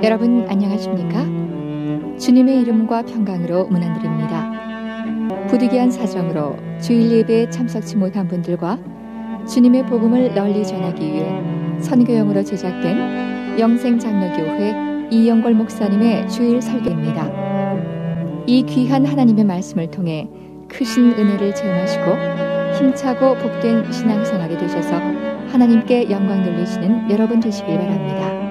여러분 안녕하십니까? 주님의 이름과 평강으로 문안드립니다. 부득이한 사정으로 주일 예배에 참석치 못한 분들과 주님의 복음을 널리 전하기 위해 선교용으로 제작된 영생장로교회 이영걸 목사님의 주일 설교입니다. 이 귀한 하나님의 말씀을 통해 크신 은혜를 체험하시고 힘차고 복된 신앙생활이 되셔서 하나님께 영광 돌리시는 여러분 되시길 바랍니다.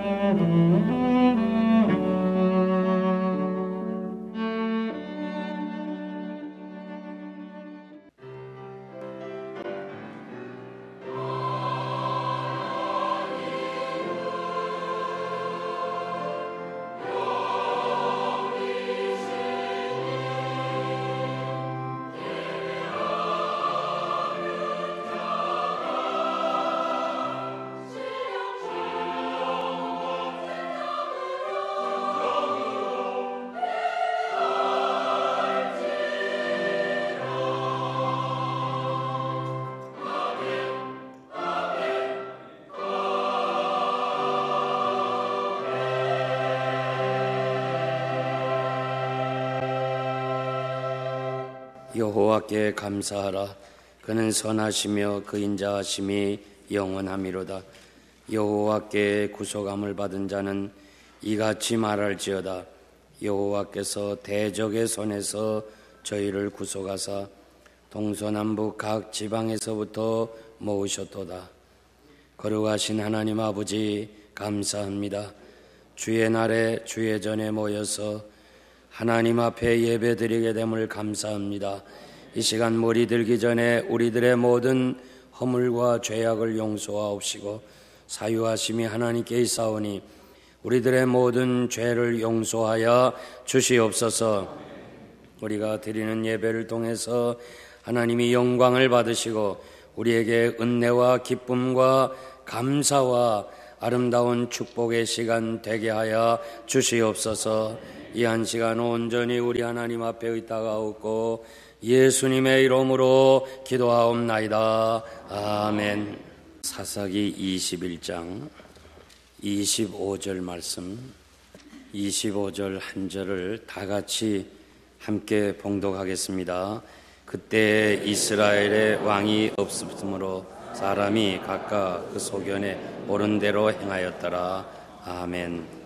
여호와께 감사하라. 그는 선하시며 그 인자하심이 영원하미로다. 여호와께 구속함을 받은 자는 이같이 말할지어다. 여호와께서 대적의 손에서 저희를 구속하사 동서남북 각 지방에서부터 모으셨도다. 거룩하신 하나님 아버지, 감사합니다. 주의 날에 주의 전에 모여서 하나님 앞에 예배드리게 됨을 감사합니다. 이 시간 머리 들기 전에 우리들의 모든 허물과 죄악을 용서하옵시고 사유하심이 하나님께 있사오니 우리들의 모든 죄를 용서하여 주시옵소서. 우리가 드리는 예배를 통해서 하나님이 영광을 받으시고 우리에게 은혜와 기쁨과 감사와 아름다운 축복의 시간 되게 하여 주시옵소서. 이 한 시간 온전히 우리 하나님 앞에 의탁하옵고 예수님의 이름으로 기도하옵나이다. 아멘. 사사기 21장 25절 말씀, 25절 한 절을 다 같이 함께 봉독하겠습니다. 그때 이스라엘의 왕이 없으므로 사람이 각각 그 소견에 옳은 대로 행하였더라. 아멘.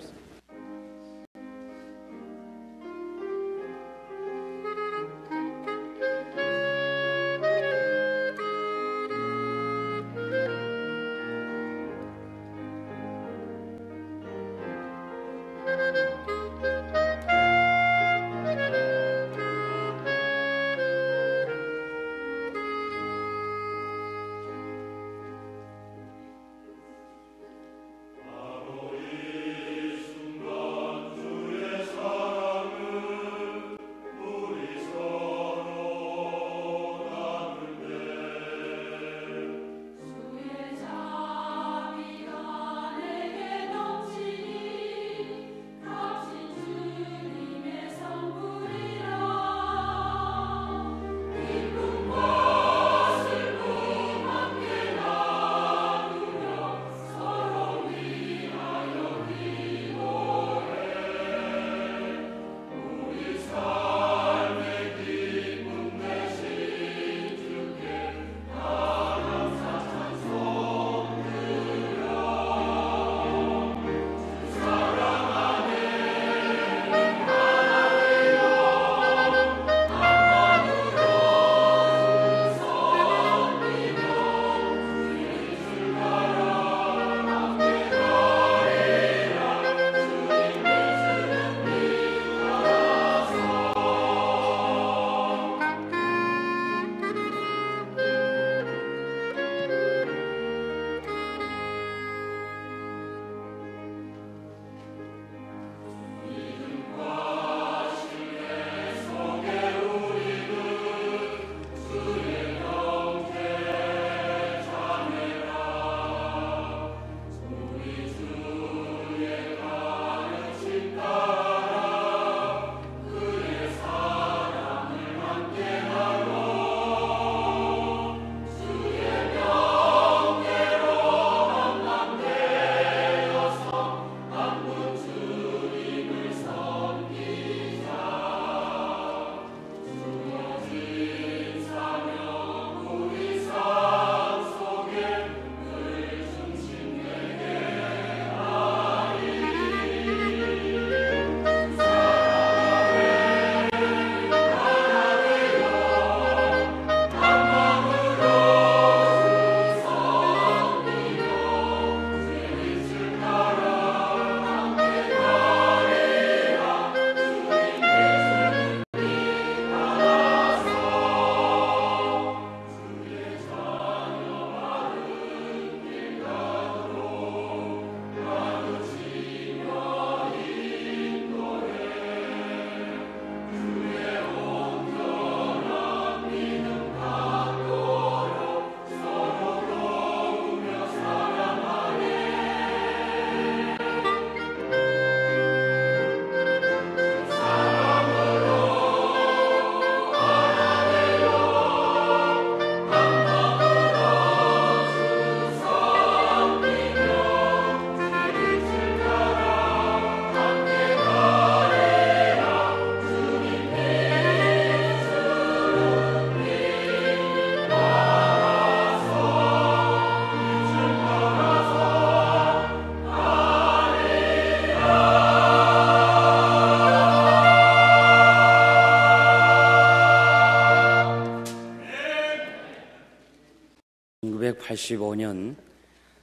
1985년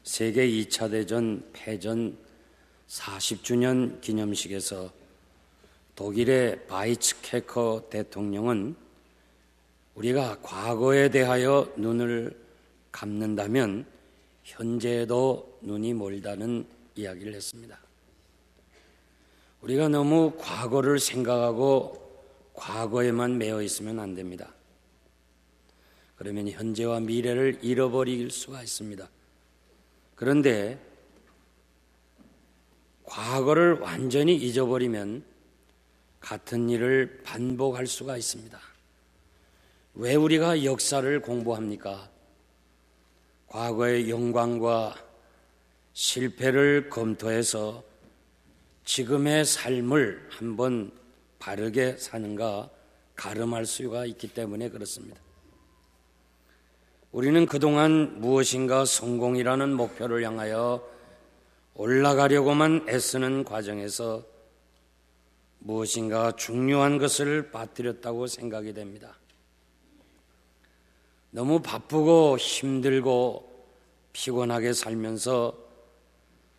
세계 2차 대전 패전 40주년 기념식에서 독일의 바이츠케커 대통령은 우리가 과거에 대하여 눈을 감는다면 현재에도 눈이 멀다는 이야기를 했습니다. 우리가 너무 과거를 생각하고 과거에만 매여 있으면 안 됩니다. 그러면 현재와 미래를 잃어버릴 수가 있습니다. 그런데 과거를 완전히 잊어버리면 같은 일을 반복할 수가 있습니다. 왜 우리가 역사를 공부합니까? 과거의 영광과 실패를 검토해서 지금의 삶을 한번 바르게 사는가 가름할 수가 있기 때문에 그렇습니다. 우리는 그동안 무엇인가 성공이라는 목표를 향하여 올라가려고만 애쓰는 과정에서 무엇인가 중요한 것을 빠뜨렸다고 생각이 됩니다. 너무 바쁘고 힘들고 피곤하게 살면서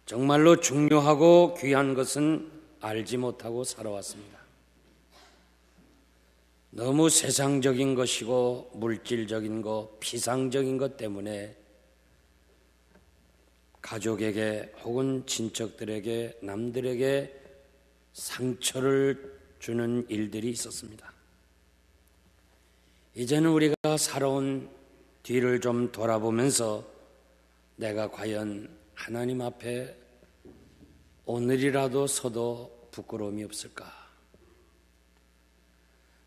정말로 중요하고 귀한 것은 알지 못하고 살아왔습니다. 너무 세상적인 것이고 물질적인 것, 피상적인 것 때문에 가족에게 혹은 친척들에게 남들에게 상처를 주는 일들이 있었습니다. 이제는 우리가 살아온 뒤를 좀 돌아보면서 내가 과연 하나님 앞에 오늘이라도 서도 부끄러움이 없을까?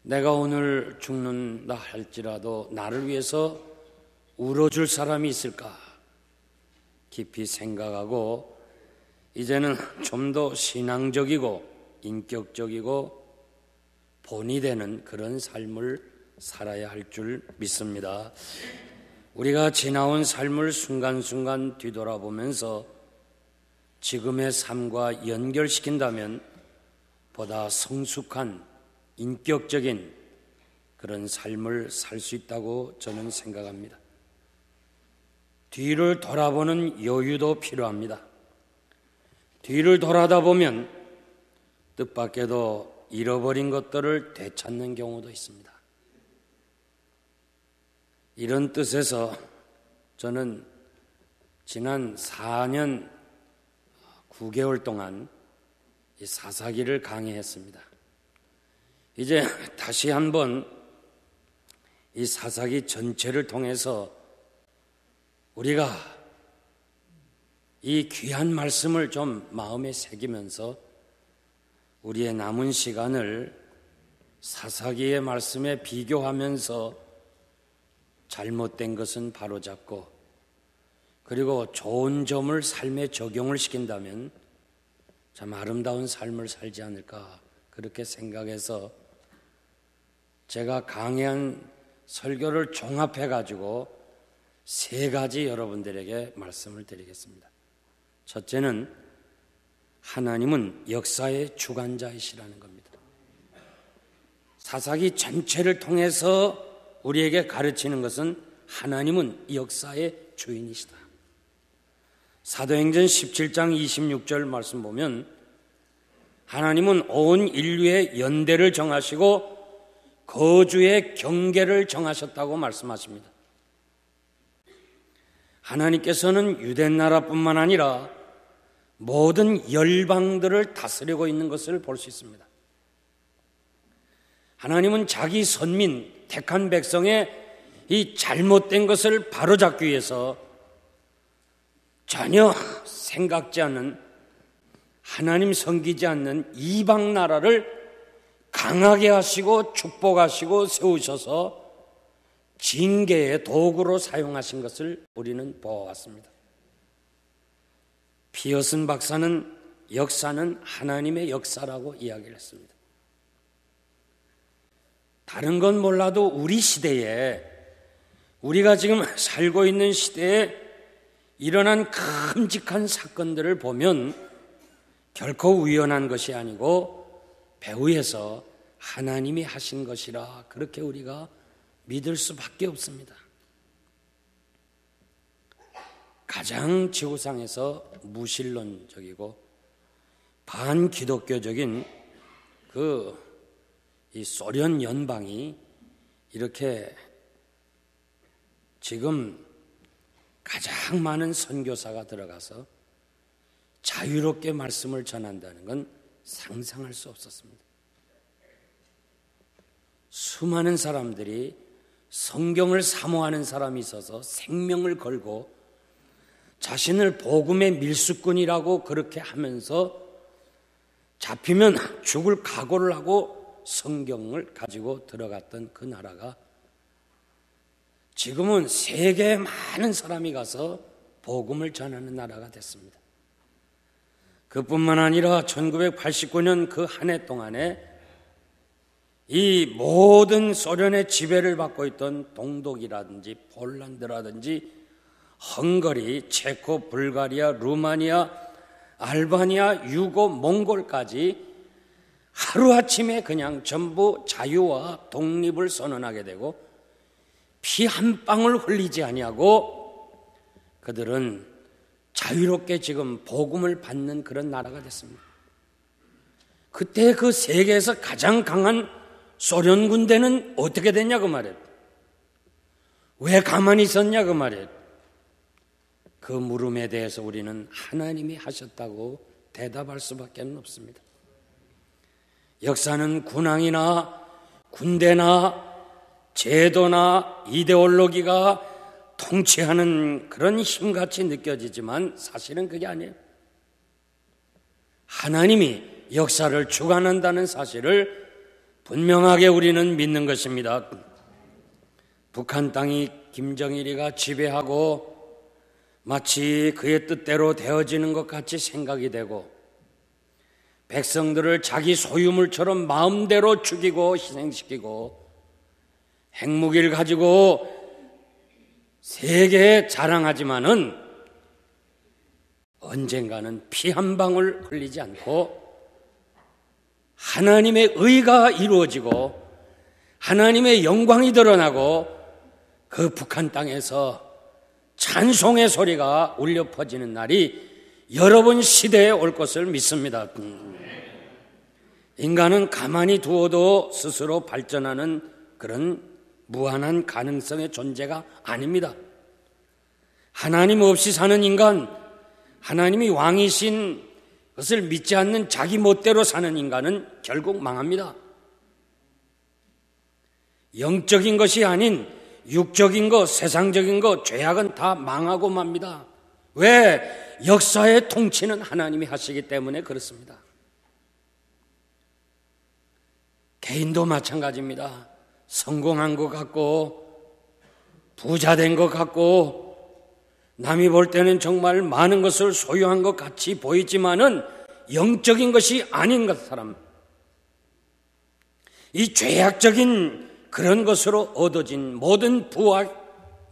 내가 오늘 죽는다 할지라도 나를 위해서 울어줄 사람이 있을까? 깊이 생각하고 이제는 좀 더 신앙적이고 인격적이고 본이 되는 그런 삶을 살아야 할 줄 믿습니다. 우리가 지나온 삶을 순간순간 뒤돌아보면서 지금의 삶과 연결시킨다면 보다 성숙한 인격적인 그런 삶을 살 수 있다고 저는 생각합니다. 뒤를 돌아보는 여유도 필요합니다. 뒤를 돌아다 보면 뜻밖에도 잃어버린 것들을 되찾는 경우도 있습니다. 이런 뜻에서 저는 지난 4년 9개월 동안 이 사사기를 강의했습니다. 이제 다시 한번 이 사사기 전체를 통해서 우리가 이 귀한 말씀을 좀 마음에 새기면서 우리의 남은 시간을 사사기의 말씀에 비교하면서 잘못된 것은 바로잡고 그리고 좋은 점을 삶에 적용을 시킨다면 참 아름다운 삶을 살지 않을까 그렇게 생각해서 제가 강의한 설교를 종합해 가지고 3가지 여러분들에게 말씀을 드리겠습니다. 첫째는 하나님은 역사의 주관자이시라는 겁니다. 사사기 전체를 통해서 우리에게 가르치는 것은 하나님은 역사의 주인이시다. 사도행전 17장 26절 말씀 보면 하나님은 온 인류의 연대를 정하시고 거주의 경계를 정하셨다고 말씀하십니다. 하나님께서는 유대 나라뿐만 아니라 모든 열방들을 다스리고 있는 것을 볼 수 있습니다. 하나님은 자기 선민, 택한 백성의 이 잘못된 것을 바로잡기 위해서 전혀 생각지 않는 하나님 섬기지 않는 이방 나라를 강하게 하시고 축복하시고 세우셔서 징계의 도구로 사용하신 것을 우리는 보아왔습니다. 피어슨 박사는 역사는 하나님의 역사라고 이야기를 했습니다. 다른 건 몰라도 우리 시대에 우리가 지금 살고 있는 시대에 일어난 끔찍한 사건들을 보면 결코 우연한 것이 아니고 배후에서 하나님이 하신 것이라 그렇게 우리가 믿을 수밖에 없습니다. 가장 지구상에서 무신론적이고 반기독교적인 이 소련 연방이 이렇게 지금 가장 많은 선교사가 들어가서 자유롭게 말씀을 전한다는 건 상상할 수 없었습니다. 수많은 사람들이 성경을 사모하는 사람이 있어서 생명을 걸고 자신을 복음의 밀수꾼이라고 그렇게 하면서 잡히면 죽을 각오를 하고 성경을 가지고 들어갔던 그 나라가 지금은 세계에 많은 사람이 가서 복음을 전하는 나라가 됐습니다. 그뿐만 아니라 1989년 그 한 해 동안에 이 모든 소련의 지배를 받고 있던 동독이라든지 폴란드라든지 헝가리, 체코, 불가리아, 루마니아, 알바니아, 유고, 몽골까지 하루아침에 그냥 전부 자유와 독립을 선언하게 되고 피 한 방울 흘리지 아니하고 그들은 자유롭게 지금 복음을 받는 그런 나라가 됐습니다. 그때 그 세계에서 가장 강한 소련 군대는 어떻게 됐냐 그 말이에요. 왜 가만히 있었냐 그 말이에요. 그 물음에 대해서 우리는 하나님이 하셨다고 대답할 수밖에 없습니다. 역사는 군왕이나 군대나 제도나 이데올로기가 통치하는 그런 힘같이 느껴지지만 사실은 그게 아니에요. 하나님이 역사를 주관한다는 사실을 분명하게 우리는 믿는 것입니다. 북한 땅이 김정일이가 지배하고 마치 그의 뜻대로 되어지는 것 같이 생각이 되고 백성들을 자기 소유물처럼 마음대로 죽이고 희생시키고 핵무기를 가지고 세계에 자랑하지만은 언젠가는 피 한 방울 흘리지 않고 하나님의 의가 이루어지고 하나님의 영광이 드러나고 그 북한 땅에서 찬송의 소리가 울려 퍼지는 날이 여러분 시대에 올 것을 믿습니다. 인간은 가만히 두어도 스스로 발전하는 그런 무한한 가능성의 존재가 아닙니다. 하나님 없이 사는 인간, 하나님이 왕이신 것을 믿지 않는 자기 멋대로 사는 인간은 결국 망합니다. 영적인 것이 아닌 육적인 것, 세상적인 것, 죄악은 다 망하고 맙니다. 왜? 역사의 통치는 하나님이 하시기 때문에 그렇습니다. 개인도 마찬가지입니다. 성공한 것 같고 부자 된 것 같고 남이 볼 때는 정말 많은 것을 소유한 것 같이 보이지만은 영적인 것이 아닌 것 사람, 이 죄악적인 그런 것으로 얻어진 모든 부와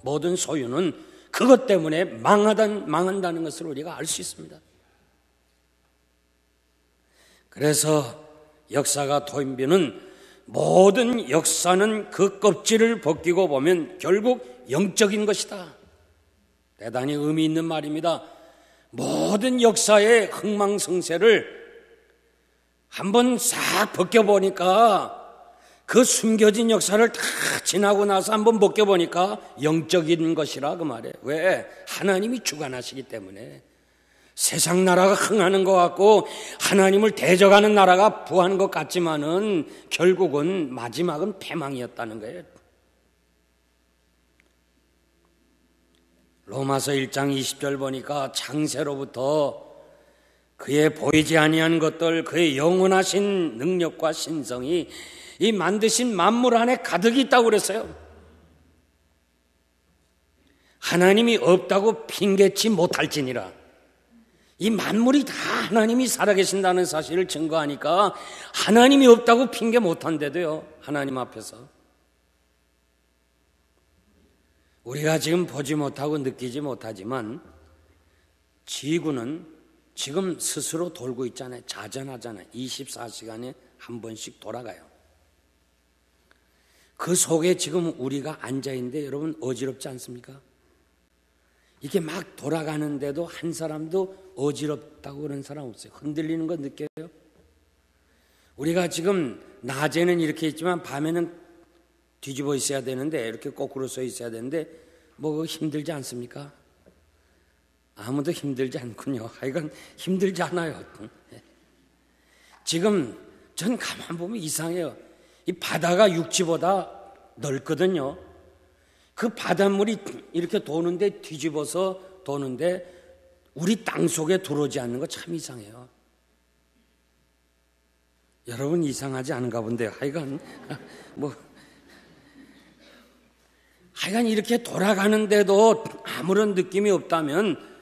모든 소유는 그것 때문에 망한다는 것을 우리가 알 수 있습니다. 그래서 역사가 도인비는 모든 역사는 그 껍질을 벗기고 보면 결국 영적인 것이다. 대단히 의미 있는 말입니다. 모든 역사의 흥망성쇠를 한번 싹 벗겨보니까 그 숨겨진 역사를 다 지나고 나서 한번 벗겨보니까 영적인 것이라 그 말이에요. 왜? 하나님이 주관하시기 때문에. 세상 나라가 흥하는 것 같고 하나님을 대적하는 나라가 부하는 것 같지만은 결국은 마지막은 패망이었다는 거예요. 로마서 1장 20절 보니까 창세로부터 그의 보이지 아니한 것들, 그의 영원하신 능력과 신성이 이 만드신 만물 안에 가득 있다고 그랬어요. 하나님이 없다고 핑계치 못할지니라. 이 만물이 다 하나님이 살아계신다는 사실을 증거하니까 하나님이 없다고 핑계 못한대도요. 하나님 앞에서. 우리가 지금 보지 못하고 느끼지 못하지만 지구는 지금 스스로 돌고 있잖아요. 자전하잖아요. 24시간에 한 번씩 돌아가요. 그 속에 지금 우리가 앉아있는데 여러분 어지럽지 않습니까? 이게 막 돌아가는데도 한 사람도 어지럽다고 그런 사람 없어요. 흔들리는 거 느껴요? 우리가 지금 낮에는 이렇게 있지만 밤에는 뒤집어 있어야 되는데, 이렇게 거꾸로 서 있어야 되는데 뭐 힘들지 않습니까? 아무도 힘들지 않군요. 하여간 힘들지 않아요. 지금 전 가만 보면 이상해요. 이 바다가 육지보다 넓거든요. 그 바닷물이 이렇게 도는데, 뒤집어서 도는데 우리 땅 속에 들어오지 않는 거 참 이상해요. 여러분 이상하지 않은가 본데요. 하여간 이렇게 돌아가는데도 아무런 느낌이 없다면,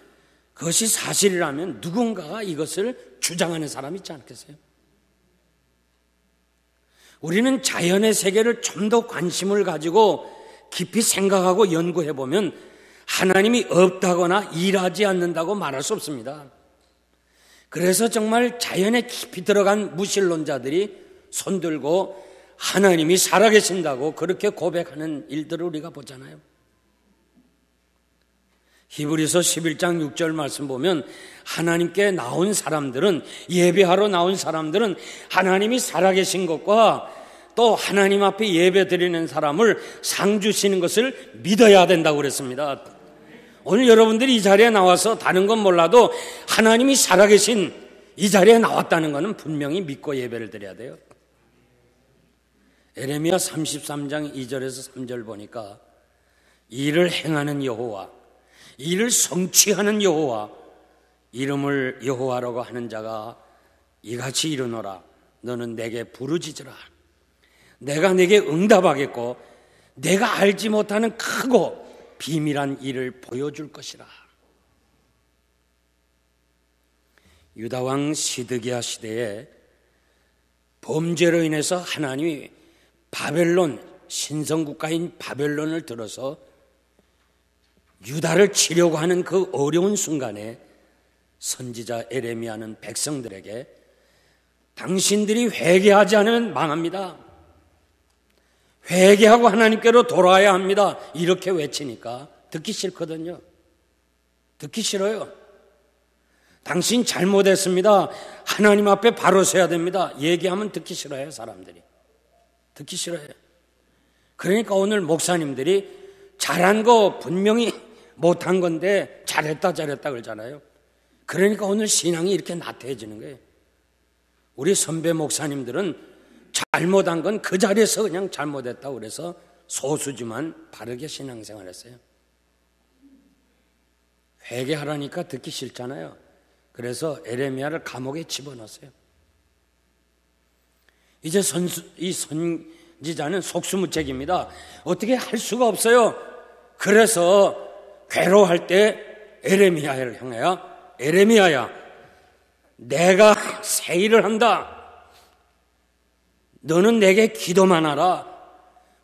그것이 사실이라면 누군가가 이것을 주장하는 사람이 있지 않겠어요? 우리는 자연의 세계를 좀 더 관심을 가지고 깊이 생각하고 연구해 보면 하나님이 없다거나 일하지 않는다고 말할 수 없습니다. 그래서 정말 자연에 깊이 들어간 무신론자들이 손들고 하나님이 살아계신다고 그렇게 고백하는 일들을 우리가 보잖아요. 히브리서 11장 6절 말씀 보면 하나님께 나온 사람들은, 예배하러 나온 사람들은 하나님이 살아계신 것과 또 하나님 앞에 예배 드리는 사람을 상 주시는 것을 믿어야 된다고 그랬습니다. 오늘 여러분들이 이 자리에 나와서 다른 건 몰라도 하나님이 살아계신 이 자리에 나왔다는 것은 분명히 믿고 예배를 드려야 돼요. 에레미야 33장 2절에서 3절 보니까 일을 행하는 여호와, 일을 성취하는 여호와, 이름을 여호와라고 하는 자가 이같이 이르노라. 너는 내게 부르짖으라. 내가 내게 응답하겠고 내가 알지 못하는 크고 비밀한 일을 보여줄 것이라. 유다왕 시드기야 시대에 범죄로 인해서 하나님이 바벨론, 신성국가인 바벨론을 들어서 유다를 치려고 하는 그 어려운 순간에 선지자 에레미야는 백성들에게 당신들이 회개하지 않으면 망합니다. 회개하고 하나님께로 돌아와야 합니다. 이렇게 외치니까 듣기 싫거든요. 듣기 싫어요. 당신 잘못했습니다. 하나님 앞에 바로 서야 됩니다. 얘기하면 듣기 싫어요. 사람들이 듣기 싫어요. 그러니까 오늘 목사님들이 잘한 거 분명히 못한 건데 잘했다 그러잖아요. 그러니까 오늘 신앙이 이렇게 나태해지는 거예요. 우리 선배 목사님들은 잘못한 건 그 자리에서 그냥 잘못했다고 그래서 소수지만 바르게 신앙생활 했어요. 회개하라니까 듣기 싫잖아요. 그래서 에레미야를 감옥에 집어넣었어요. 이제 이 선지자는 속수무책입니다. 어떻게 할 수가 없어요. 그래서 괴로워할 때 에레미야를 향하여 에레미야야, 내가 새 일을 한다. 너는 내게 기도만 하라.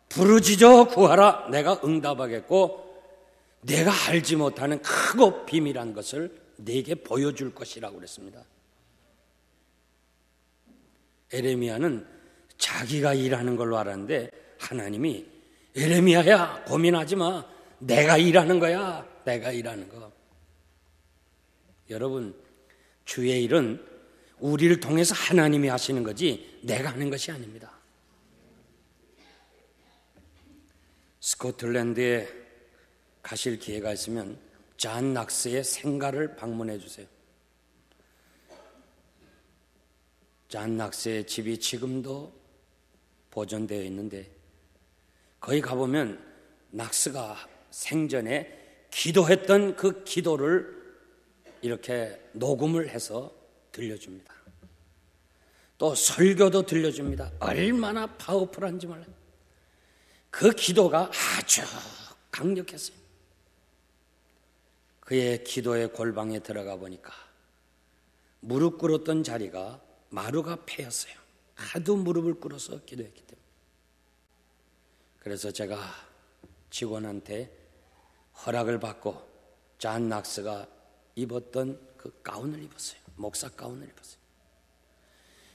부르짖어 구하라. 내가 응답하겠고 내가 알지 못하는 크고 비밀한 것을 네게 보여줄 것이라고 그랬습니다. 에레미야는 자기가 일하는 걸로 알았는데 하나님이 에레미야야 고민하지 마. 내가 일하는 거야. 내가 일하는 거. 여러분, 주의 일은 우리를 통해서 하나님이 하시는 거지 내가 하는 것이 아닙니다. 스코틀랜드에 가실 기회가 있으면 잔 낙스의 생가를 방문해 주세요. 잔 낙스의 집이 지금도 보존되어 있는데 거기 가보면 낙스가 생전에 기도했던 그 기도를 이렇게 녹음을 해서 들려줍니다. 또 설교도 들려줍니다. 얼마나 파워풀한지 몰라요. 그 기도가 아주 강력했어요. 그의 기도의 골방에 들어가 보니까 무릎 꿇었던 자리가 마루가 패였어요. 하도 무릎을 꿇어서 기도했기 때문에. 그래서 제가 직원한테 허락을 받고 잔 낙스가 입었던 그 가운을 입었어요. 목사 가운을 입었어요.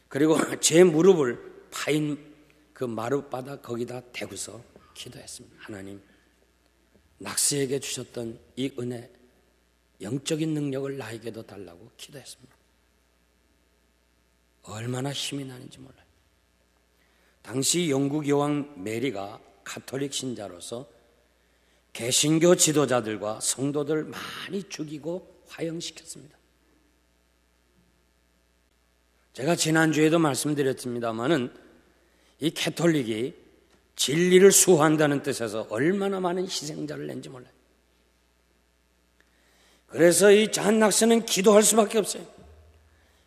그리고 제 무릎을 파인 그 마룻바닥 거기다 대고서 기도했습니다. 하나님, 낙스에게 주셨던 이 은혜 영적인 능력을 나에게도 달라고 기도했습니다. 얼마나 힘이 나는지 몰라요. 당시 영국 여왕 메리가 가톨릭 신자로서 개신교 지도자들과 성도들 많이 죽이고 화형시켰습니다. 제가 지난주에도 말씀드렸습니다마는 이 가톨릭이 진리를 수호한다는 뜻에서 얼마나 많은 희생자를 낸지 몰라요. 그래서 이 잔 낙스는 기도할 수밖에 없어요.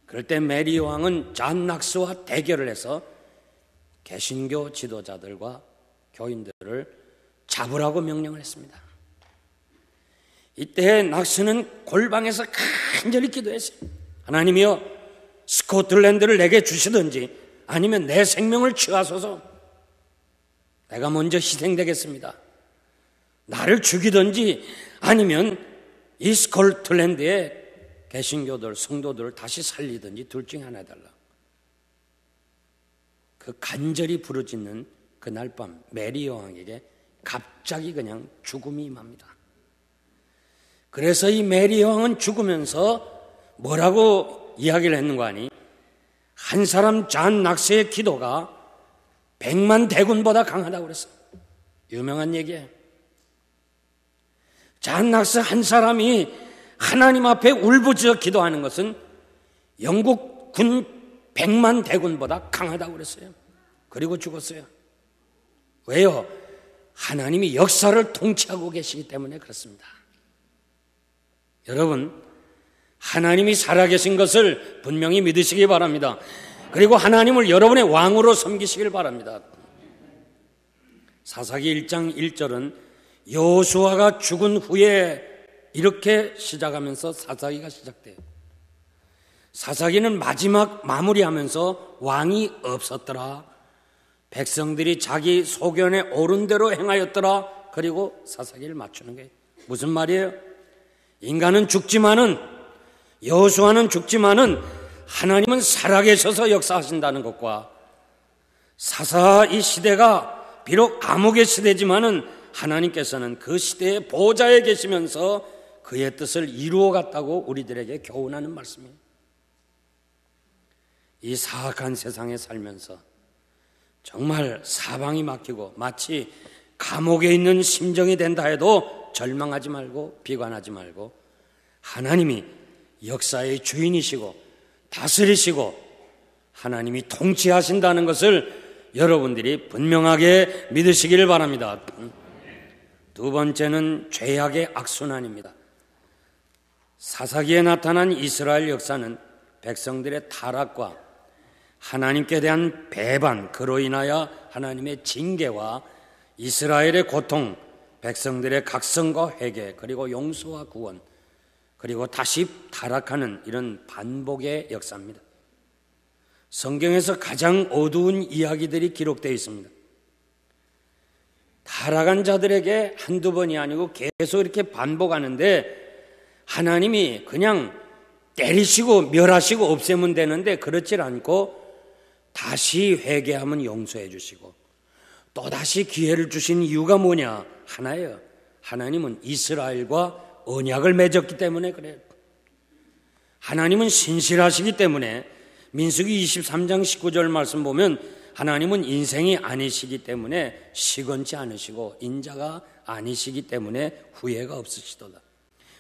그럴 때 메리 왕은 잔 낙스와 대결을 해서 개신교 지도자들과 교인들을 잡으라고 명령을 했습니다. 이때 낙스는 골방에서 간절히 기도했어요. 하나님이여, 스코틀랜드를 내게 주시든지 아니면 내 생명을 취하소서. 내가 먼저 희생되겠습니다. 나를 죽이든지 아니면 이 스코틀랜드의 개신교들, 성도들을 다시 살리든지 둘 중에 하나 해달라. 그 간절히 부르짖는 그날 밤 메리 여왕에게 갑자기 그냥 죽음이 임합니다. 그래서 이 메리 여왕은 죽으면서 뭐라고 이야기를 했는가 하니, 한 사람 잔 낙스의 기도가 100만 대군보다 강하다고 그랬어요. 유명한 얘기예요. 잔 낙스 한 사람이 하나님 앞에 울부짖어 기도하는 것은 영국 군 100만 대군보다 강하다고 그랬어요. 그리고 죽었어요. 왜요? 하나님이 역사를 통치하고 계시기 때문에 그렇습니다. 여러분, 하나님이 살아계신 것을 분명히 믿으시기 바랍니다. 그리고 하나님을 여러분의 왕으로 섬기시길 바랍니다. 사사기 1장 1절은 여호수아가 죽은 후에 이렇게 시작하면서 사사기가 시작돼요. 사사기는 마지막 마무리하면서 왕이 없었더라, 백성들이 자기 소견에 옳은 대로 행하였더라, 그리고 사사기를 맞추는 거예요. 무슨 말이에요? 인간은 죽지만은, 여호수아는 죽지만은 하나님은 살아계셔서 역사하신다는 것과, 사사 이 시대가 비록 암흑의 시대지만은 하나님께서는 그 시대의 보좌에 계시면서 그의 뜻을 이루어 갔다고 우리들에게 교훈하는 말씀이에요. 이 사악한 세상에 살면서 정말 사방이 막히고 마치 감옥에 있는 심정이 된다 해도 절망하지 말고 비관하지 말고, 하나님이 역사의 주인이시고 다스리시고 하나님이 통치하신다는 것을 여러분들이 분명하게 믿으시기를 바랍니다. 두 번째는 죄악의 악순환입니다. 사사기에 나타난 이스라엘 역사는 백성들의 타락과 하나님께 대한 배반, 그로 인하여 하나님의 징계와 이스라엘의 고통, 백성들의 각성과 회개, 그리고 용서와 구원, 그리고 다시 타락하는 이런 반복의 역사입니다. 성경에서 가장 어두운 이야기들이 기록되어 있습니다. 타락한 자들에게 한두 번이 아니고 계속 이렇게 반복하는데, 하나님이 그냥 때리시고 멸하시고 없애면 되는데 그렇지 않고 다시 회개하면 용서해 주시고 또다시 기회를 주신 이유가 뭐냐? 하나예요. 하나님은 이스라엘과 언약을 맺었기 때문에 그래요. 하나님은 신실하시기 때문에 민수기 23장 19절 말씀 보면 하나님은 인생이 아니시기 때문에 시건치 않으시고 인자가 아니시기 때문에 후회가 없으시도다.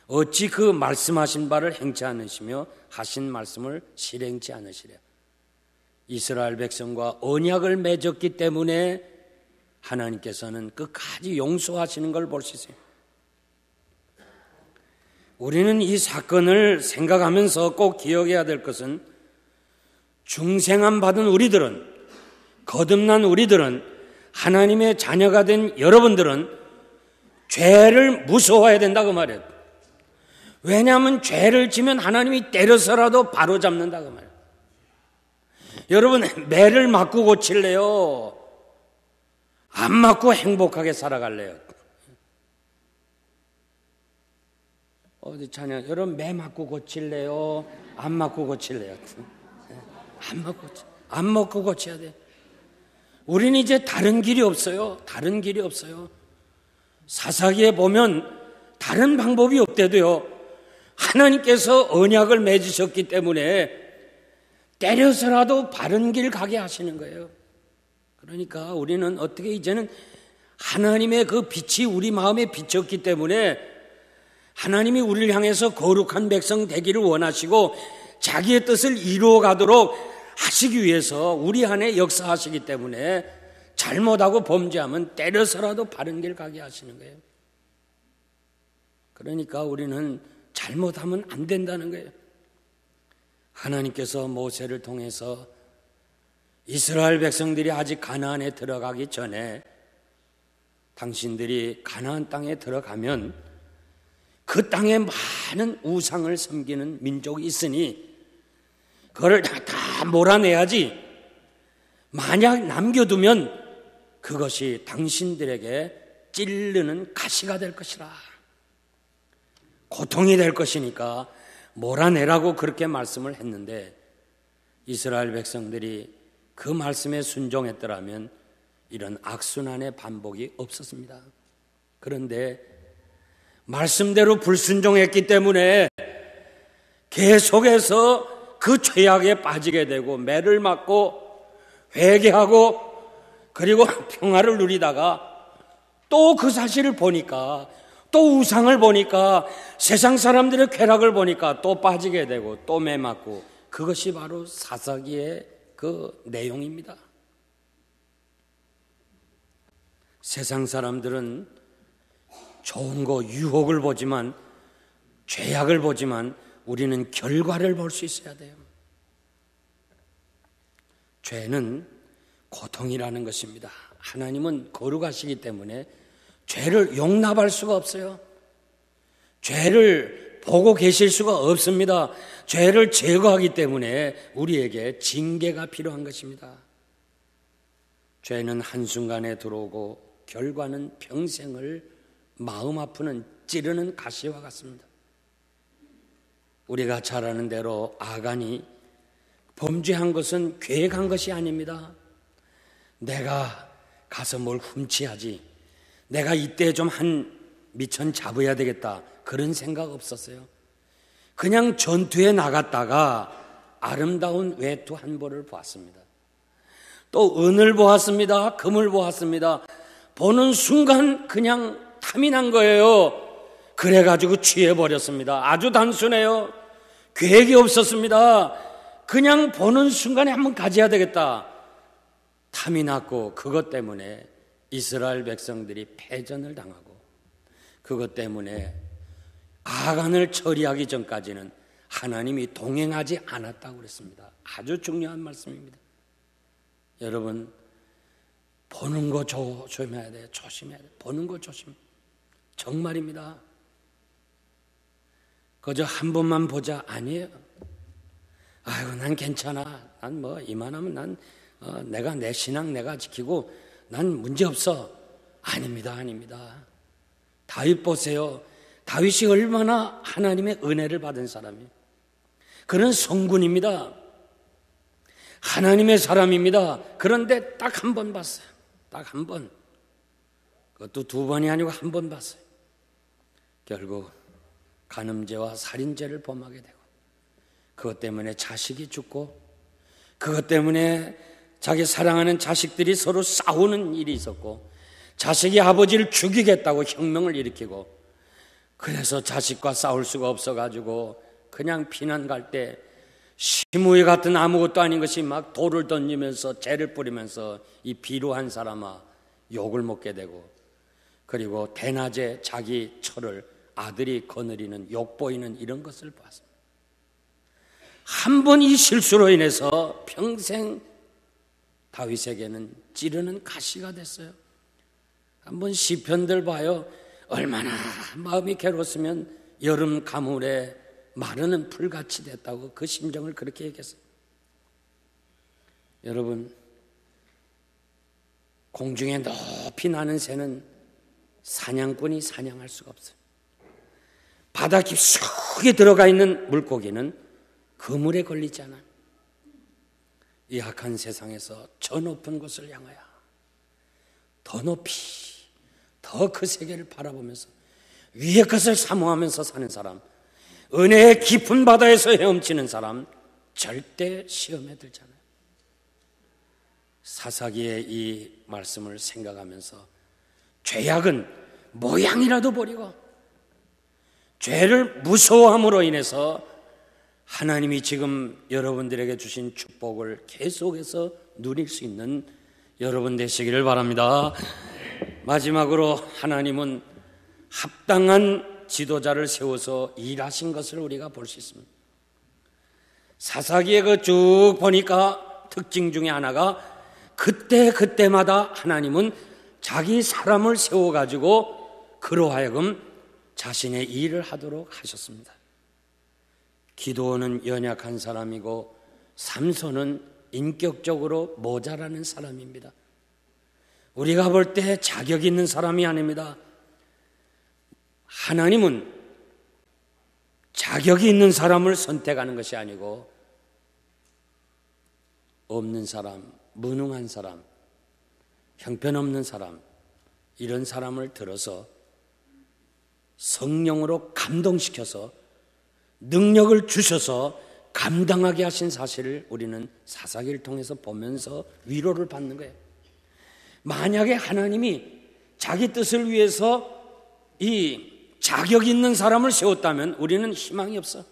어찌 그 말씀하신 바를 행치 않으시며 하신 말씀을 실행치 않으시랴. 이스라엘 백성과 언약을 맺었기 때문에 하나님께서는 끝까지 용서하시는 걸 볼 수 있어요. 우리는 이 사건을 생각하면서 꼭 기억해야 될 것은, 중생함 받은 우리들은, 거듭난 우리들은, 하나님의 자녀가 된 여러분들은 죄를 무서워해야 된다고 말해요. 왜냐하면 죄를 지면 하나님이 때려서라도 바로 잡는다고 말해요. 여러분, 매를 맞고 고칠래요? 안 맞고 행복하게 살아갈래요? 어디 자녀, 여러분 매 맞고 고칠래요? 안 맞고 고칠래요? 안 맞고 고쳐야 돼. 우리는 이제 다른 길이 없어요. 다른 길이 없어요. 사사기에 보면 다른 방법이 없대도요. 하나님께서 언약을 맺으셨기 때문에 때려서라도 바른 길 가게 하시는 거예요. 그러니까 우리는 어떻게 이제는 하나님의 그 빛이 우리 마음에 비쳤기 때문에 하나님이 우리를 향해서 거룩한 백성 되기를 원하시고 자기의 뜻을 이루어 가도록 하시기 위해서 우리 안에 역사하시기 때문에 잘못하고 범죄하면 때려서라도 바른 길 가게 하시는 거예요. 그러니까 우리는 잘못하면 안 된다는 거예요. 하나님께서 모세를 통해서 이스라엘 백성들이 아직 가나안에 들어가기 전에 당신들이 가나안 땅에 들어가면 그 땅에 많은 우상을 섬기는 민족이 있으니 그걸 다 몰아내야지. 만약 남겨두면 그것이 당신들에게 찌르는 가시가 될 것이라. 고통이 될 것이니까 몰아내라고 그렇게 말씀을 했는데 이스라엘 백성들이 그 말씀에 순종했더라면 이런 악순환의 반복이 없었습니다. 그런데 말씀대로 불순종했기 때문에 계속해서 그 죄악에 빠지게 되고 매를 맞고 회개하고 그리고 평화를 누리다가 또 그 사실을 보니까 또 우상을 보니까 세상 사람들의 쾌락을 보니까 또 빠지게 되고 또 매 맞고 그것이 바로 사사기의 그 내용입니다. 세상 사람들은 좋은 거 유혹을 보지만 죄악을 보지만 우리는 결과를 볼 수 있어야 돼요. 죄는 고통이라는 것입니다. 하나님은 거룩하시기 때문에 죄를 용납할 수가 없어요. 죄를 보고 계실 수가 없습니다. 죄를 제거하기 때문에 우리에게 징계가 필요한 것입니다. 죄는 한순간에 들어오고 결과는 평생을 마음 아프는 찌르는 가시와 같습니다. 우리가 잘 아는 대로 아간이 범죄한 것은 계획한 것이 아닙니다. 내가 가서 뭘 훔치야지, 내가 이때 좀 한 미천 잡아야 되겠다, 그런 생각 없었어요. 그냥 전투에 나갔다가 아름다운 외투 한 벌을 보았습니다. 또 은을 보았습니다. 금을 보았습니다. 보는 순간 그냥 탐이 난 거예요. 그래가지고 취해버렸습니다. 아주 단순해요. 계획이 없었습니다. 그냥 보는 순간에 한번 가져야 되겠다. 탐이 났고 그것 때문에 이스라엘 백성들이 패전을 당하고 그것 때문에 아간을 처리하기 전까지는 하나님이 동행하지 않았다고 그랬습니다. 아주 중요한 말씀입니다. 여러분, 보는 거 조심해야 돼요. 조심해야 돼요. 보는 거 조심. 정말입니다. 그저 한 번만 보자 아니에요. 아이고 난 괜찮아. 난 뭐 이만하면 내가 내 신앙 내가 지키고 난 문제 없어. 아닙니다. 아닙니다. 다윗 보세요. 다윗이 얼마나 하나님의 은혜를 받은 사람이에요. 그는 성군입니다. 하나님의 사람입니다. 그런데 딱 한 번 봤어요. 딱 한 번. 그것도 두 번이 아니고 한 번 봤어요. 결국 간음죄와 살인죄를 범하게 되고 그것 때문에 자식이 죽고 그것 때문에 자기 사랑하는 자식들이 서로 싸우는 일이 있었고 자식이 아버지를 죽이겠다고 혁명을 일으키고 그래서 자식과 싸울 수가 없어가지고 그냥 피난 갈 때 시무회 같은 아무것도 아닌 것이 막 돌을 던지면서 재를 뿌리면서 이 비루한 사람아 욕을 먹게 되고 그리고 대낮에 자기 처를 아들이 거느리는 욕보이는 이런 것을 봤습니다. 한 번 이 실수로 인해서 평생 다윗에게는 찌르는 가시가 됐어요. 한번 시편들 봐요. 얼마나 마음이 괴로웠으면 여름 가물에 마르는 풀같이 됐다고 그 심정을 그렇게 얘기했어요. 여러분, 공중에 높이 나는 새는 사냥꾼이 사냥할 수가 없어요. 바다 깊숙이 들어가 있는 물고기는 그물에 걸리지 않아요. 이 악한 세상에서 저 높은 곳을 향하여 더 높이 더 그 세계를 바라보면서 위의 것을 사모하면서 사는 사람, 은혜의 깊은 바다에서 헤엄치는 사람 절대 시험에 들잖아요. 사사기의 이 말씀을 생각하면서 죄악은 모양이라도 버리고 죄를 무서워함으로 인해서 하나님이 지금 여러분들에게 주신 축복을 계속해서 누릴 수 있는 여러분 되시기를 바랍니다. 마지막으로 하나님은 합당한 지도자를 세워서 일하신 것을 우리가 볼 수 있습니다. 사사기에 그 쭉 보니까 특징 중에 하나가 그때마다 하나님은 자기 사람을 세워가지고 그로 하여금 자신의 일을 하도록 하셨습니다. 기드온은 연약한 사람이고 삼손은 인격적으로 모자라는 사람입니다. 우리가 볼 때 자격 있는 사람이 아닙니다. 하나님은 자격이 있는 사람을 선택하는 것이 아니고 없는 사람, 무능한 사람, 형편없는 사람, 이런 사람을 들어서 성령으로 감동시켜서 능력을 주셔서 감당하게 하신 사실을 우리는 사사기를 통해서 보면서 위로를 받는 거예요. 만약에 하나님이 자기 뜻을 위해서 이 자격 있는 사람을 세웠다면 우리는 희망이 없어.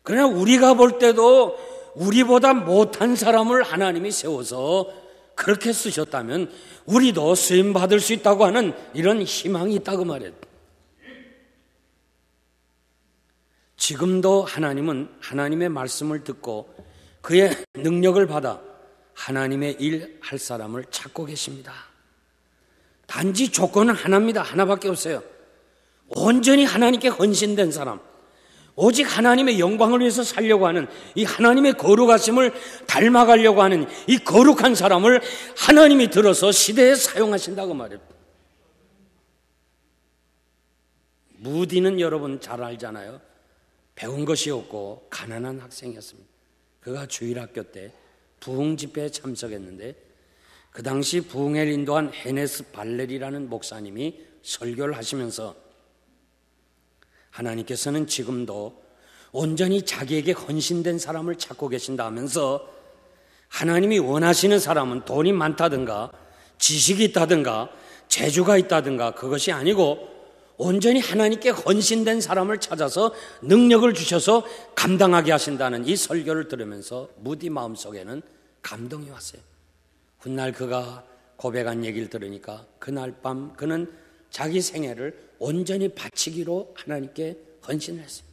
그러나 우리가 볼 때도 우리보다 못한 사람을 하나님이 세워서 그렇게 쓰셨다면 우리도 쓰임받을 수 있다고 하는 이런 희망이 있다고 말해요. 지금도 하나님은 하나님의 말씀을 듣고 그의 능력을 받아 하나님의 일 할 사람을 찾고 계십니다. 단지 조건은 하나입니다. 하나밖에 없어요. 온전히 하나님께 헌신된 사람, 오직 하나님의 영광을 위해서 살려고 하는 이 하나님의 거룩하심을 닮아가려고 하는 이 거룩한 사람을 하나님이 들어서 시대에 사용하신다고 말해요. 무디는 여러분 잘 알잖아요. 배운 것이 없고 가난한 학생이었습니다. 그가 주일학교 때 부흥 집회에 참석했는데 그 당시 부흥회를 인도한 헤네스 발렐이라는 목사님이 설교를 하시면서 하나님께서는 지금도 온전히 자기에게 헌신된 사람을 찾고 계신다 하면서 하나님이 원하시는 사람은 돈이 많다든가 지식이 있다든가 재주가 있다든가 그것이 아니고 온전히 하나님께 헌신된 사람을 찾아서 능력을 주셔서 감당하게 하신다는 이 설교를 들으면서 무디 마음속에는 감동이 왔어요. 훗날 그가 고백한 얘기를 들으니까 그날 밤 그는 자기 생애를 온전히 바치기로 하나님께 헌신을 했어요.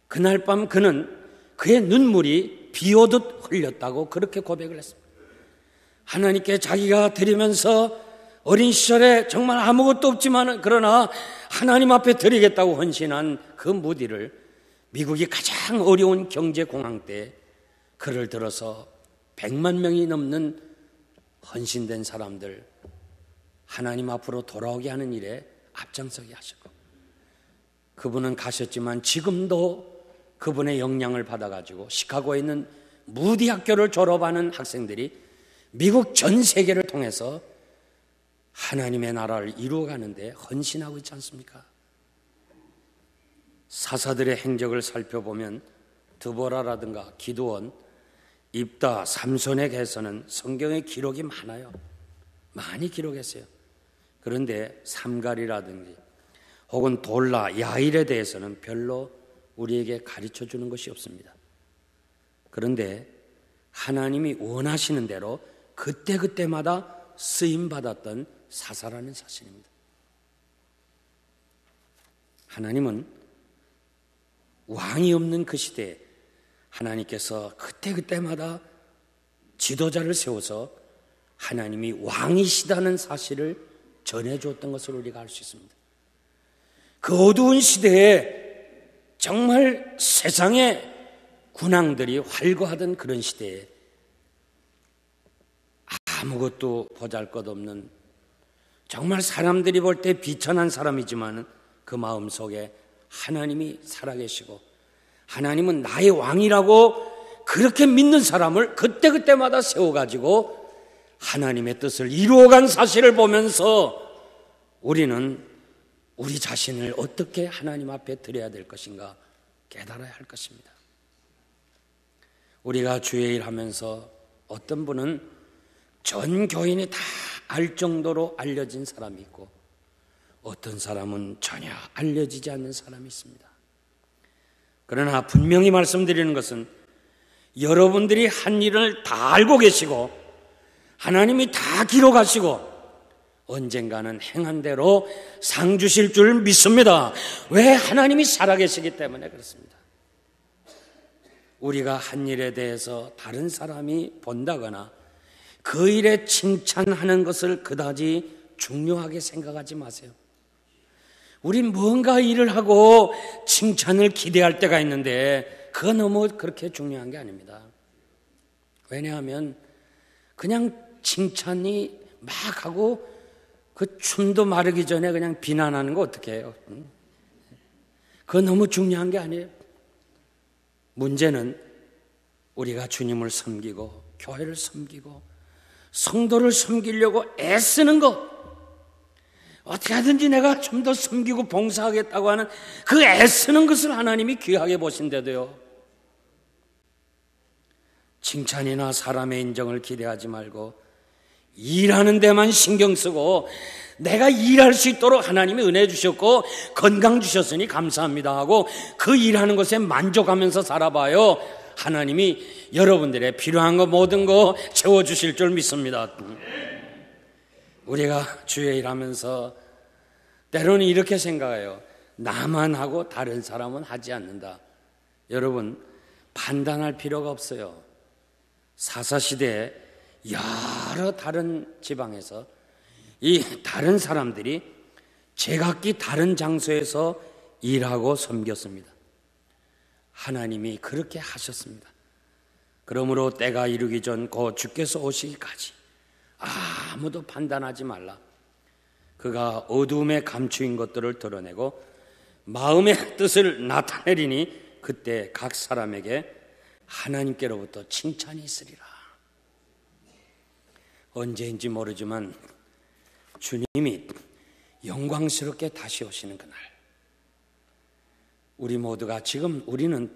그날 밤 그는 그의 눈물이 비 오듯 흘렸다고 그렇게 고백을 했습니다. 하나님께 자기가 드리면서 어린 시절에 정말 아무것도 없지만 그러나 하나님 앞에 드리겠다고 헌신한 그 무디를 미국이 가장 어려운 경제 공황 때 그를 들어서 100만 명이 넘는 헌신된 사람들 하나님 앞으로 돌아오게 하는 일에 앞장서게 하셨고 그분은 가셨지만 지금도 그분의 영향을 받아가지고 시카고에 있는 무디 학교를 졸업하는 학생들이 미국 전 세계를 통해서 하나님의 나라를 이루어가는데 헌신하고 있지 않습니까? 사사들의 행적을 살펴보면 드보라라든가 기드온, 입다, 삼손에 대해서는 성경에 기록이 많아요. 많이 기록했어요. 그런데 삼갈이라든지 혹은 돌라, 야일에 대해서는 별로 우리에게 가르쳐 주는 것이 없습니다. 그런데 하나님이 원하시는 대로 그때마다 쓰임받았던 사사라는 사실입니다. 하나님은 왕이 없는 그 시대에 하나님께서 그때마다 지도자를 세워서 하나님이 왕이시다는 사실을 전해주었던 것을 우리가 알 수 있습니다. 그 어두운 시대에 정말 세상의 군왕들이 활거하던 그런 시대에 아무것도 보잘것없는 정말 사람들이 볼 때 비천한 사람이지만 그 마음속에 하나님이 살아계시고 하나님은 나의 왕이라고 그렇게 믿는 사람을 그때마다 세워가지고 하나님의 뜻을 이루어간 사실을 보면서 우리는 우리 자신을 어떻게 하나님 앞에 드려야 될 것인가 깨달아야 할 것입니다. 우리가 주의 일 하면서 어떤 분은 전 교인이 다 알 정도로 알려진 사람이 있고 어떤 사람은 전혀 알려지지 않는 사람이 있습니다. 그러나 분명히 말씀드리는 것은 여러분들이 한 일을 다 알고 계시고 하나님이 다 기록하시고 언젠가는 행한 대로 상 주실 줄 믿습니다. 왜? 하나님이 살아계시기 때문에 그렇습니다. 우리가 한 일에 대해서 다른 사람이 본다거나 그 일에 칭찬하는 것을 그다지 중요하게 생각하지 마세요. 우린 뭔가 일을 하고 칭찬을 기대할 때가 있는데 그거 너무 그렇게 중요한 게 아닙니다. 왜냐하면 그냥 칭찬이 막 하고 그 춤도 마르기 전에 그냥 비난하는 거 어떻게 해요? 그거 너무 중요한 게 아니에요. 문제는 우리가 주님을 섬기고 교회를 섬기고 성도를 섬기려고 애쓰는 것, 어떻게 하든지 내가 좀 더 섬기고 봉사하겠다고 하는 그 애쓰는 것을 하나님이 귀하게 보신대도요, 칭찬이나 사람의 인정을 기대하지 말고 일하는 데만 신경 쓰고 내가 일할 수 있도록 하나님이 은혜 주셨고 건강 주셨으니 감사합니다 하고 그 일하는 것에 만족하면서 살아봐요. 하나님이 여러분들의 필요한 거 모든 거 채워주실 줄 믿습니다. 우리가 주의 일하면서 때로는 이렇게 생각해요. 나만 하고 다른 사람은 하지 않는다. 여러분, 판단할 필요가 없어요. 사사시대에 여러 다른 지방에서 이 다른 사람들이 제각기 다른 장소에서 일하고 섬겼습니다. 하나님이 그렇게 하셨습니다. 그러므로 때가 이르기 전 곧 주께서 오시기까지 아무도 판단하지 말라. 그가 어두움에 감추인 것들을 드러내고 마음의 뜻을 나타내리니 그때 각 사람에게 하나님께로부터 칭찬이 있으리라. 언제인지 모르지만 주님이 영광스럽게 다시 오시는 그날, 우리 모두가 지금 우리는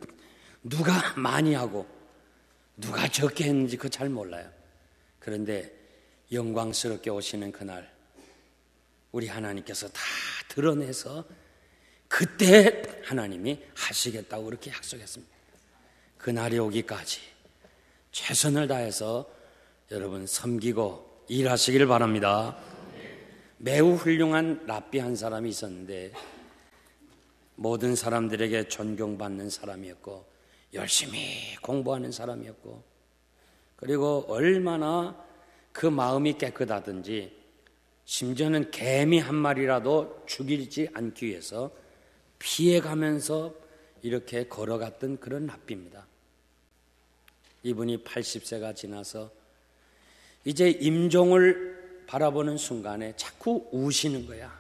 누가 많이 하고 누가 적게 했는지 그거 잘 몰라요. 그런데 영광스럽게 오시는 그날 우리 하나님께서 다 드러내서 그때 하나님이 하시겠다고 그렇게 약속했습니다. 그날이 오기까지 최선을 다해서 여러분 섬기고 일하시길 바랍니다. 매우 훌륭한 랍비 한 사람이 있었는데 모든 사람들에게 존경받는 사람이었고 열심히 공부하는 사람이었고 그리고 얼마나 그 마음이 깨끗하든지 심지어는 개미 한 마리라도 죽이지 않기 위해서 피해가면서 이렇게 걸어갔던 그런 랍비입니다. 이분이 80세가 지나서 이제 임종을 바라보는 순간에 자꾸 우시는 거야.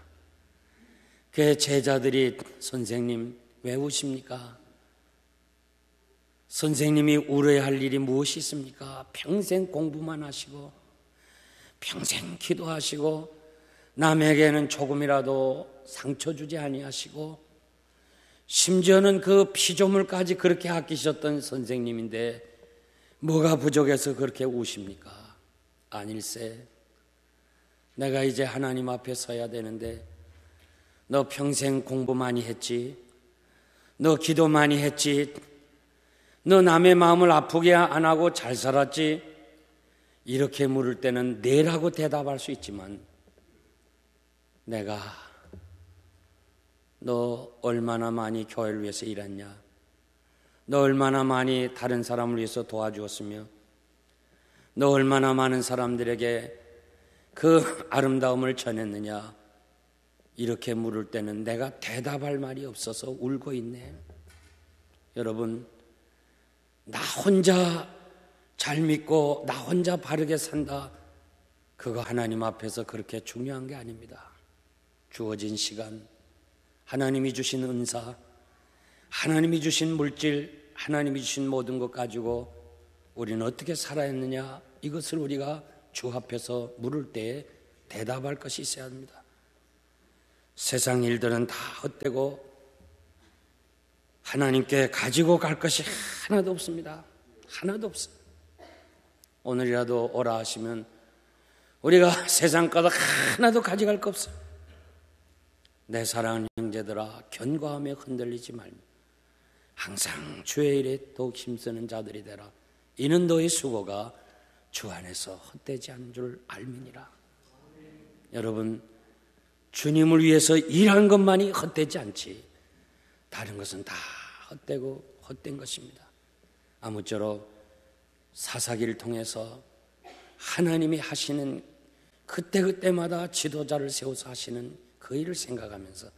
그 제자들이 선생님 왜 우십니까? 선생님이 울어야 할 일이 무엇이 있습니까? 평생 공부만 하시고 평생 기도하시고 남에게는 조금이라도 상처 주지 아니하시고 심지어는 그 피조물까지 그렇게 아끼셨던 선생님인데 뭐가 부족해서 그렇게 우십니까? 아닐세. 내가 이제 하나님 앞에 서야 되는데 너 평생 공부 많이 했지? 너 기도 많이 했지? 너 남의 마음을 아프게 안 하고 잘 살았지? 이렇게 물을 때는 네라고 대답할 수 있지만 내가 너 얼마나 많이 교회를 위해서 일했냐? 너 얼마나 많이 다른 사람을 위해서 도와주었으며 너 얼마나 많은 사람들에게 그 아름다움을 전했느냐? 이렇게 물을 때는 내가 대답할 말이 없어서 울고 있네. 여러분, 나 혼자 잘 믿고 나 혼자 바르게 산다, 그거 하나님 앞에서 그렇게 중요한 게 아닙니다. 주어진 시간, 하나님이 주신 은사, 하나님이 주신 물질, 하나님이 주신 모든 것 가지고 우리는 어떻게 살아야 했느냐, 이것을 우리가 주 앞에서 물을 때에 대답할 것이 있어야 합니다. 세상 일들은 다 헛되고 하나님께 가지고 갈 것이 하나도 없습니다. 하나도 없어요. 오늘이라도 오라 하시면 우리가 세상 거다 하나도 가져갈 거 없어요. 내 사랑하는 형제들아, 견고함에 흔들리지 말며 항상 주의 일에 더욱 힘쓰는 자들이 되라. 이는 너의 수고가 주 안에서 헛되지 않은 줄 알미니라. 여러분, 주님을 위해서 일한 것만이 헛되지 않지 다른 것은 다 헛되고 헛된 것입니다. 아무쪼록 사사기를 통해서 하나님이 하시는 그때그때마다 지도자를 세워서 하시는 그 일을 생각하면서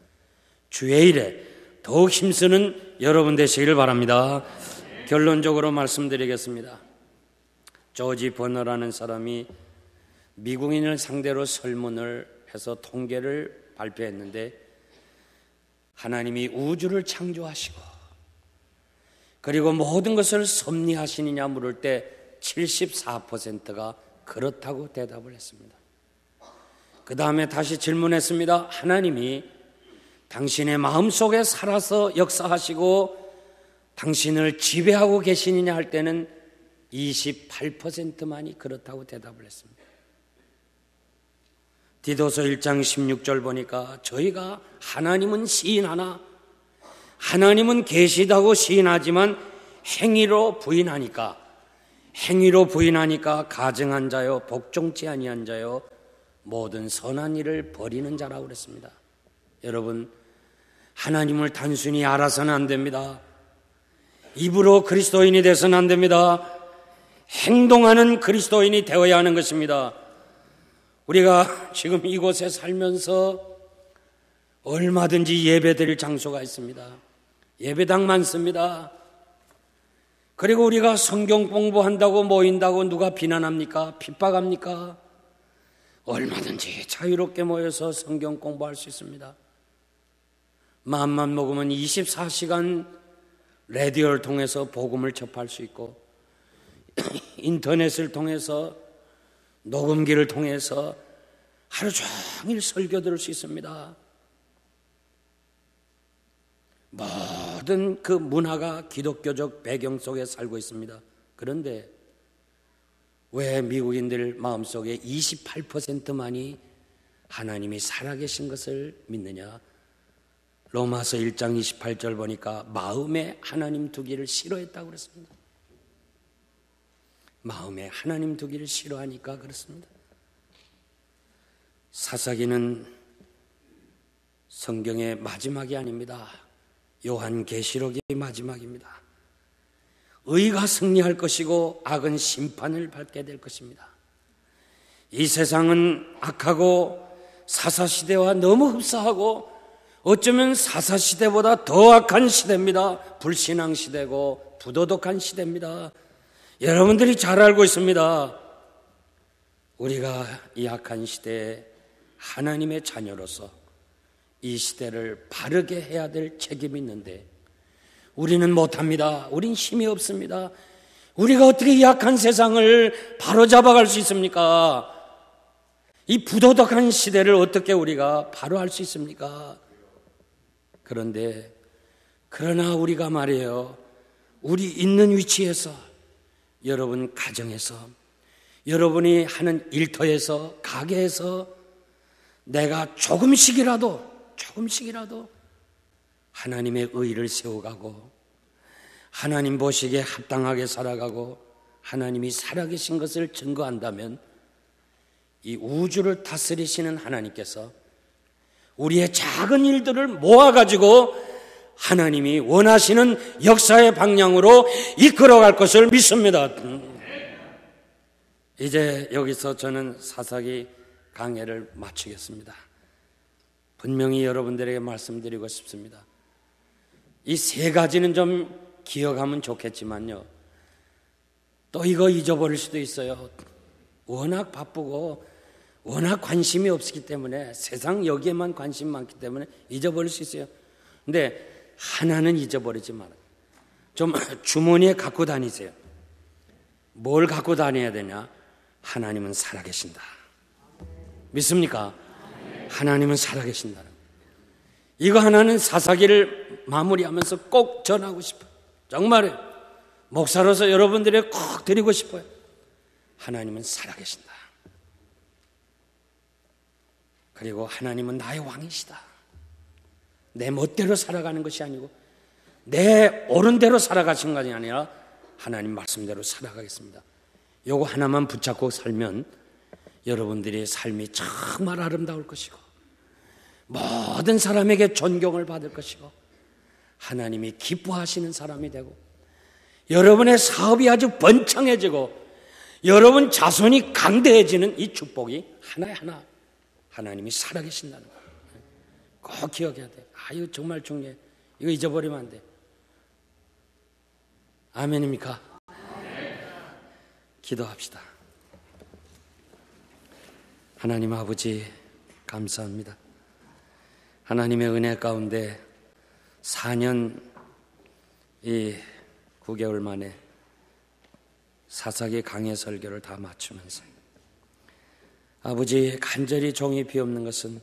주의 일에 더욱 힘쓰는 여러분 되시기를 바랍니다. 결론적으로 말씀드리겠습니다. 조지 버너라는 사람이 미국인을 상대로 설문을 해서 통계를 발표했는데, 하나님이 우주를 창조하시고 그리고 모든 것을 섭리하시느냐 물을 때 74%가 그렇다고 대답을 했습니다. 그 다음에 다시 질문했습니다. 하나님이 당신의 마음속에 살아서 역사하시고 당신을 지배하고 계시느냐 할 때는 28%만이 그렇다고 대답을 했습니다. 디도서 1장 16절 보니까 저희가 하나님은 시인하나 하나님은 계시다고 시인하지만 행위로 부인하니까 가증한 자요 복종치 아니한 자요 모든 선한 일을 버리는 자라고 그랬습니다. 여러분, 하나님을 단순히 알아서는 안 됩니다. 입으로 그리스도인이 돼서는 안 됩니다. 행동하는 그리스도인이 되어야 하는 것입니다. 우리가 지금 이곳에 살면서 얼마든지 예배드릴 장소가 있습니다. 예배당 많습니다. 그리고 우리가 성경 공부한다고 모인다고 누가 비난합니까? 핍박합니까? 얼마든지 자유롭게 모여서 성경 공부할 수 있습니다. 마음만 먹으면 24시간 라디오를 통해서 복음을 접할 수 있고 인터넷을 통해서 녹음기를 통해서 하루 종일 설교 들을 수 있습니다. 모든 그 문화가 기독교적 배경 속에 살고 있습니다. 그런데 왜 미국인들 마음속에 28%만이 하나님이 살아계신 것을 믿느냐? 로마서 1장 28절 보니까 마음에 하나님 두기를 싫어했다고 그랬습니다. 마음에 하나님 두기를 싫어하니까 그렇습니다. 사사기는 성경의 마지막이 아닙니다. 요한계시록이 마지막입니다. 의가 승리할 것이고 악은 심판을 받게 될 것입니다. 이 세상은 악하고 사사시대와 너무 흡사하고 어쩌면 사사시대보다 더 악한 시대입니다. 불신앙 시대고 부도덕한 시대입니다. 여러분들이 잘 알고 있습니다. 우리가 이 악한 시대에 하나님의 자녀로서 이 시대를 바르게 해야 될 책임이 있는데 우리는 못합니다. 우린 힘이 없습니다. 우리가 어떻게 이 악한 세상을 바로잡아갈 수 있습니까? 이 부도덕한 시대를 어떻게 우리가 바로할 수 있습니까? 그러나 우리가 말이에요, 우리 있는 위치에서, 여러분 가정에서, 여러분이 하는 일터에서, 가게에서 내가 조금씩이라도 하나님의 의를 세워가고 하나님 보시기에 합당하게 살아가고 하나님이 살아계신 것을 증거한다면 이 우주를 다스리시는 하나님께서 우리의 작은 일들을 모아가지고 하나님이 원하시는 역사의 방향으로 이끌어갈 것을 믿습니다. 이제 여기서 저는 사사기 강해를 마치겠습니다. 분명히 여러분들에게 말씀드리고 싶습니다. 이 세 가지는 좀 기억하면 좋겠지만요, 또 이거 잊어버릴 수도 있어요. 워낙 바쁘고 워낙 관심이 없기 때문에, 세상 여기에만 관심 많기 때문에 잊어버릴 수 있어요. 근데 하나는 잊어버리지 말아요. 좀 주머니에 갖고 다니세요. 뭘 갖고 다녀야 되냐? 하나님은 살아계신다. 믿습니까? 하나님은 살아계신다. 이거 하나는 사사기를 마무리하면서 꼭 전하고 싶어요. 정말요. 목사로서 여러분들에게 꼭 드리고 싶어요. 하나님은 살아계신다. 그리고 하나님은 나의 왕이시다. 내 멋대로 살아가는 것이 아니고 내 옳은 대로 살아가신 것이 아니라 하나님 말씀대로 살아가겠습니다. 요거 하나만 붙잡고 살면 여러분들의 삶이 정말 아름다울 것이고 모든 사람에게 존경을 받을 것이고 하나님이 기뻐하시는 사람이 되고 여러분의 사업이 아주 번창해지고 여러분 자손이 강대해지는 이 축복이 하나하나 하나님이 살아계신다는 거 꼭 기억해야 돼. 이거 정말 중요해. 이거 잊어버리면 안 돼. 아멘입니까? 기도합시다. 하나님 아버지 감사합니다. 하나님의 은혜 가운데 4년 9개월 만에 사사기 강해 설교를 다 마치면서 아버지 간절히 종이 비옵는 것은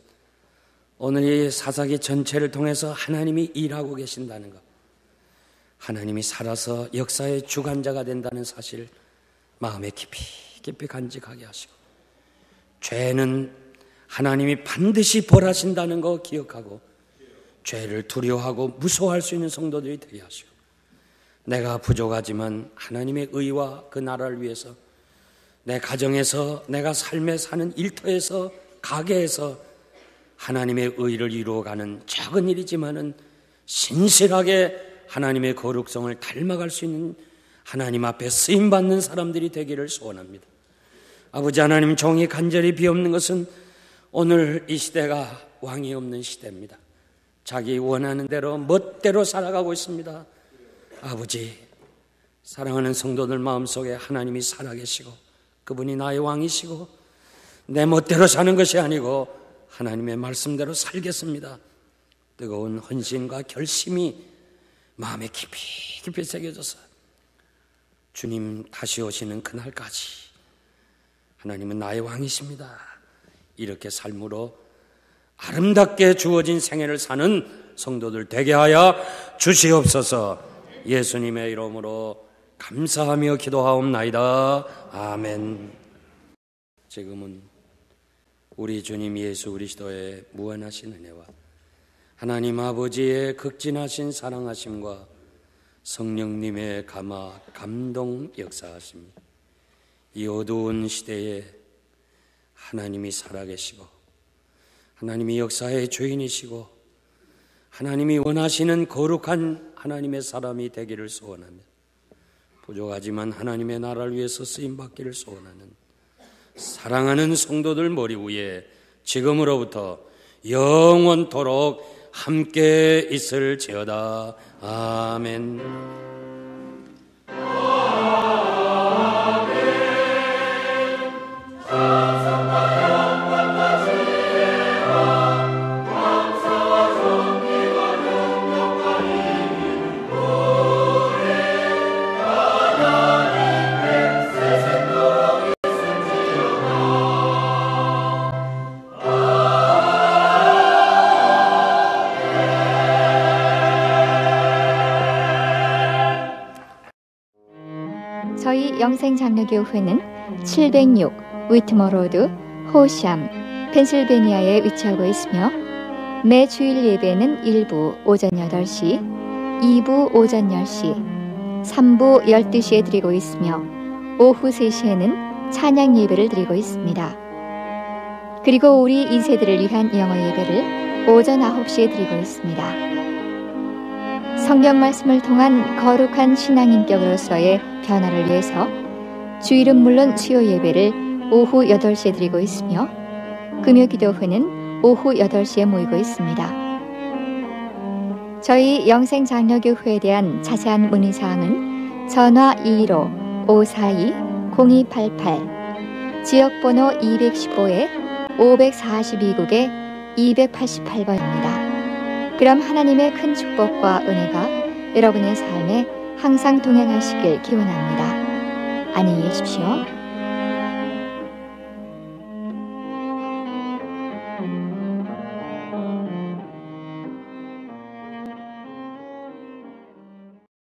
오늘 이 사사기 전체를 통해서 하나님이 일하고 계신다는 것, 하나님이 살아서 역사의 주관자가 된다는 사실 마음에 깊이 간직하게 하시고 죄는 하나님이 반드시 벌하신다는 거 기억하고 죄를 두려워하고 무서워할 수 있는 성도들이 되게 하시고 내가 부족하지만 하나님의 의와 그 나라를 위해서 내 가정에서 내가 삶에 사는 일터에서 가게에서 하나님의 의를 이루어가는 작은 일이지만은 신실하게 하나님의 거룩성을 닮아갈 수 있는 하나님 앞에 쓰임받는 사람들이 되기를 소원합니다. 아버지 하나님 종이 간절히 비옵는 것은 오늘 이 시대가 왕이 없는 시대입니다. 자기 원하는 대로 멋대로 살아가고 있습니다. 아버지 사랑하는 성도들 마음속에 하나님이 살아계시고 그분이 나의 왕이시고 내 멋대로 사는 것이 아니고 하나님의 말씀대로 살겠습니다. 뜨거운 헌신과 결심이 마음에 깊이 새겨져서 주님 다시 오시는 그날까지 하나님은 나의 왕이십니다. 이렇게 삶으로 아름답게 주어진 생애를 사는 성도들 되게 하여 주시옵소서. 예수님의 이름으로 감사하며 기도하옵나이다. 아멘. 지금은 우리 주님 예수 그리스도의 무한하신 은혜와 하나님 아버지의 극진하신 사랑하심과 성령님의 감화 감동 역사하심, 이 어두운 시대에 하나님이 살아계시고 하나님이 역사의 주인이시고 하나님이 원하시는 거룩한 하나님의 사람이 되기를 소원합니다. 부족하지만 하나님의 나라를 위해서 쓰임받기를 소원하는 사랑하는 성도들 머리 위에 지금으로부터 영원토록 함께 있을지어다. 아멘. 저희 영생장로교회는 706 위트머 로드 호샴 펜실베니아에 위치하고 있으며 매 주일 예배는 1부 오전 8시, 2부 오전 10시, 3부 12시에 드리고 있으며 오후 3시에는 찬양 예배를 드리고 있습니다. 그리고 우리 2세들을 위한 영어 예배를 오전 9시에 드리고 있습니다. 성경 말씀을 통한 거룩한 신앙인격으로서의 변화를 위해서 주일은 물론 수요 예배를 오후 8시에 드리고 있으며 금요 기도회는 오후 8시에 모이고 있습니다. 저희 영생장로교회에 대한 자세한 문의사항은 전화 215-542-0288 지역번호 215-542국에 288번입니다. 그럼 하나님의 큰 축복과 은혜가 여러분의 삶에 항상 동행하시길 기원합니다. 안녕히 계십시오.